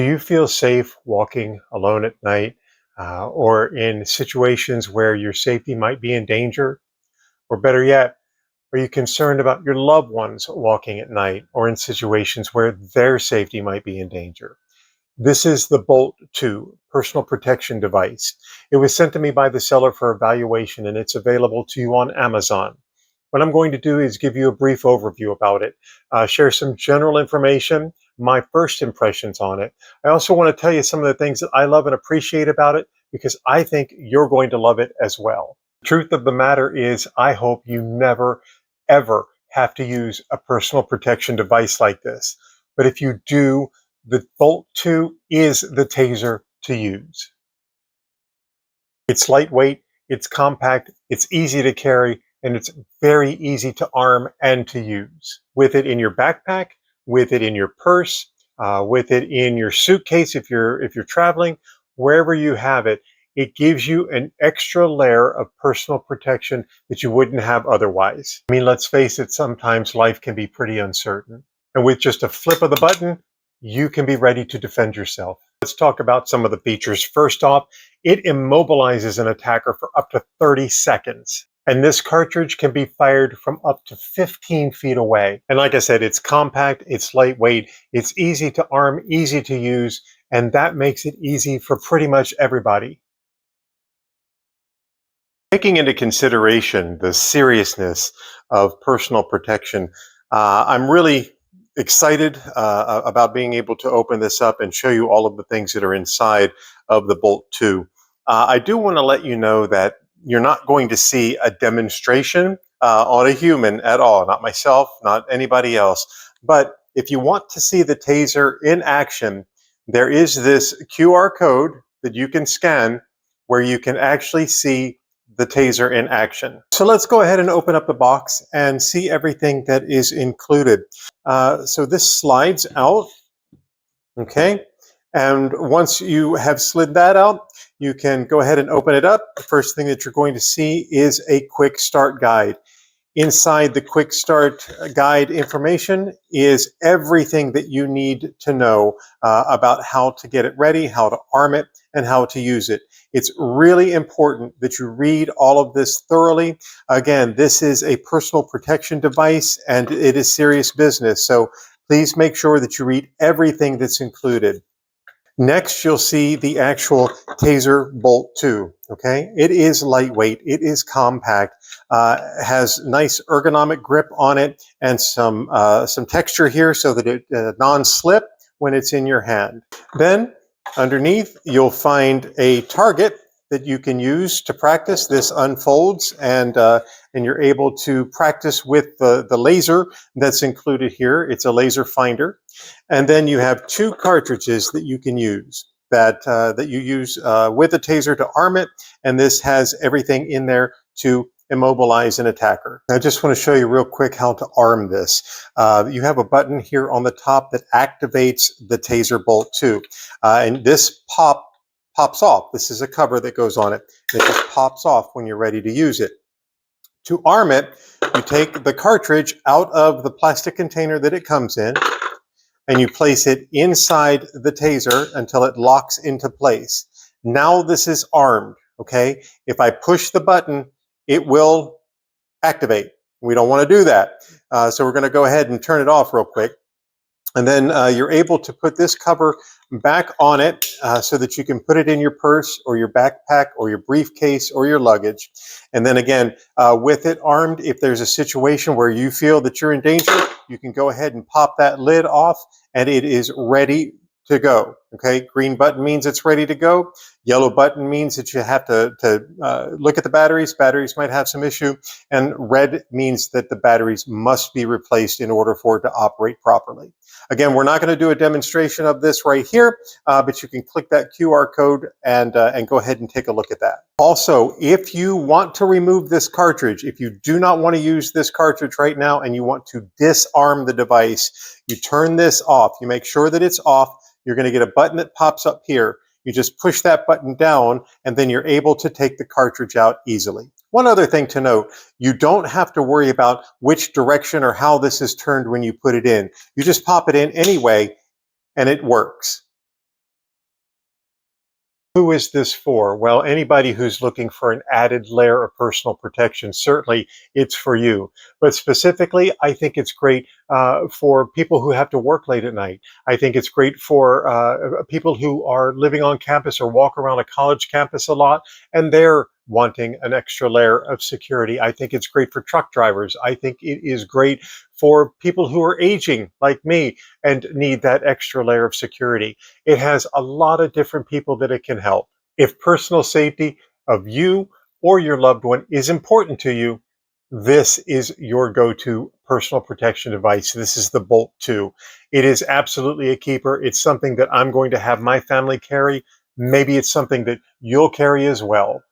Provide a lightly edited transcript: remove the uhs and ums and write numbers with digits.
Do you feel safe walking alone at night or in situations where your safety might be in danger? Or better yet, are you concerned about your loved ones walking at night or in situations where their safety might be in danger? This is the Bolt 2 personal protection device. It was sent to me by the seller for evaluation and it's available to you on Amazon. What I'm going to do is give you a brief overview about it, share some general information, my first impressions on it. I also want to tell you some of the things that I love and appreciate about it because I think you're going to love it as well. The truth of the matter is, I hope you never, ever have to use a personal protection device like this. But if you do, the Bolt 2 is the TASER to use. It's lightweight, it's compact, it's easy to carry, and it's very easy to arm and to use. With it in your backpack, with it in your purse, with it in your suitcase if you're traveling, wherever you have it, it gives you an extra layer of personal protection that you wouldn't have otherwise. I mean, let's face it, sometimes life can be pretty uncertain. And with just a flip of the button, you can be ready to defend yourself. Let's talk about some of the features. First off, it immobilizes an attacker for up to 30 seconds. And this cartridge can be fired from up to 15 feet away. And like I said, it's compact, it's lightweight, it's easy to arm, easy to use, and that makes it easy for pretty much everybody. Taking into consideration the seriousness of personal protection, I'm really excited about being able to open this up and show you all of the things that are inside of the Bolt 2. I do want to let you know that you're not going to see a demonstration on a human at all, not myself, not anybody else. But if you want to see the TASER in action, there is this QR code that you can scan where you can actually see the TASER in action. So let's go ahead and open up the box and see everything that is included. So this slides out, okay? And once you have slid that out, you can go ahead and open it up. The first thing that you're going to see is a quick start guide. Inside the quick start guide information is everything that you need to know about how to get it ready, how to arm it, and how to use it. It's really important that you read all of this thoroughly. Again, this is a personal protection device and it is serious business. So please make sure that you read everything that's included. Next, you'll see the actual TASER Bolt 2, okay? It is lightweight, it is compact, has nice ergonomic grip on it and some texture here so that it non-slip when it's in your hand. Then, underneath, you'll find a target that you can use to practice. This unfolds and you're able to practice with the laser that's included here. It's a laser finder. And then you have two cartridges that you can use that you use with a TASER to arm it. And this has everything in there to immobilize an attacker. I just want to show you real quick how to arm this. You have a button here on the top that activates the TASER Bolt 2. And this pops off. This is a cover that goes on it. It just pops off when you're ready to use it. To arm it, you take the cartridge out of the plastic container that it comes in, and you place it inside the TASER until it locks into place. Now this is armed, okay? If I push the button, it will activate. We don't want to do that. So we're going to go ahead and turn it off real quick. And then you're able to put this cover back on it so that you can put it in your purse or your backpack or your briefcase or your luggage. And then again, with it armed, if there's a situation where you feel that you're in danger, you can go ahead and pop that lid off and it is ready to go. Okay, green button means it's ready to go. Yellow button means that you have to look at the batteries. Batteries might have some issue. And red means that the batteries must be replaced in order for it to operate properly. Again, we're not going to do a demonstration of this right here, but you can click that QR code and go ahead and take a look at that. Also, if you want to remove this cartridge, if you do not want to use this cartridge right now and you want to disarm the device, you turn this off. You make sure that it's off. You're going to get a button that pops up here. You just push that button down and then you're able to take the cartridge out easily. One other thing to note, you don't have to worry about which direction or how this is turned when you put it in. You just pop it in anyway and it works. Who is this for? Well, anybody who's looking for an added layer of personal protection, certainly it's for you. But specifically, I think it's great for people who have to work late at night. I think it's great for people who are living on campus or walk around a college campus a lot, and they're wanting an extra layer of security. I think it's great for truck drivers. I think it is great for people who are aging like me and need that extra layer of security. It has a lot of different people that it can help. If personal safety of you or your loved one is important to you, this is your go-to personal protection device. This is the Bolt 2. It is absolutely a keeper. It's something that I'm going to have my family carry. Maybe it's something that you'll carry as well.